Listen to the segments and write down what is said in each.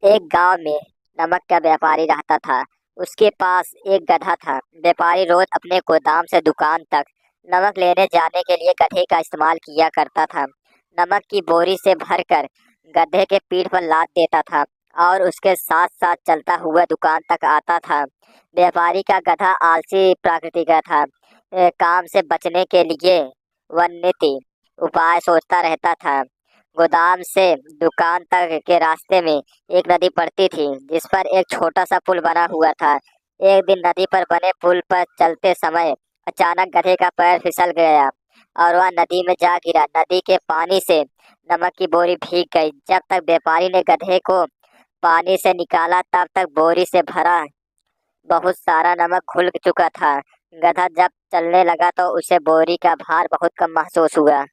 एक गांव में नमक का व्यापारी रहता था। उसके पास एक गधा था। व्यापारी रोज अपने गोदाम से दुकान तक नमक लेने जाने के लिए गधे का इस्तेमाल किया करता था। नमक की बोरी से भरकर गधे के पीठ पर लाद देता था और उसके साथ साथ चलता हुआ दुकान तक आता था। व्यापारी का गधा आलसी प्रकृति का था। काम से बचने के लिए वह नित्य उपाय सोचता रहता था। गोदाम से दुकान तक के रास्ते में एक नदी पड़ती थी जिस पर एक छोटा सा पुल बना हुआ था। एक दिन नदी पर बने पुल पर चलते समय अचानक गधे का पैर फिसल गया और वह नदी में जा गिरा। नदी के पानी से नमक की बोरी भीग गई। जब तक व्यापारी ने गधे को पानी से निकाला तब तक बोरी से भरा बहुत सारा नमक घुल चुका था। गधा जब चलने लगा तो उसे बोरी का भार बहुत कम महसूस हुआ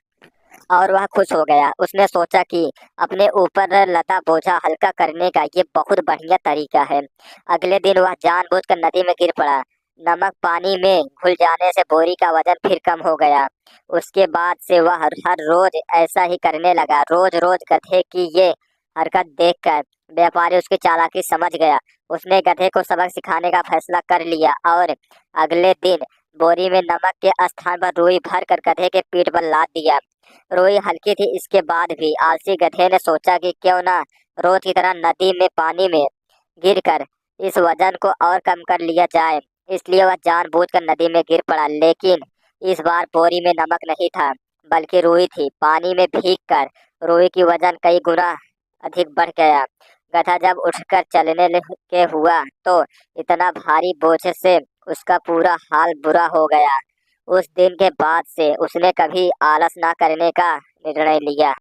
और वह खुश हो गया। उसने सोचा कि अपने ऊपर लदा बोझा हल्का करने का ये बहुत बढ़िया तरीका है। अगले दिन वह जानबूझकर नदी में गिर पड़ा। नमक पानी में घुल जाने से बोरी का वजन फिर कम हो गया। उसके बाद से वह हर रोज ऐसा ही करने लगा। रोज रोज गधे की ये हरकत देखकर व्यापारी उसकी चालाकी समझ गया। उसने गधे को सबक सिखाने का फैसला कर लिया और अगले दिन बोरी में नमक के स्थान पर रुई भर कर गधे के पीठ पर लाद दिया। रुई हल्की थी, इसके बाद भी आलसी गधे ने सोचा कि क्यों ना रोज की तरह नदी में पानी में गिरकर इस वजन को और कम कर लिया जाए। इसलिए वह जानबूझकर नदी में गिर पड़ा, लेकिन इस बार बोरी में नमक नहीं था बल्कि रुई थी। पानी में भीगकर रुई की वजन कई गुना अधिक बढ़ गया। गधा जब उठकर के हुआ तो इतना भारी बोझ से उसका पूरा हाल बुरा हो गया। उस दिन के बाद से उसने कभी आलस ना करने का निर्णय लिया।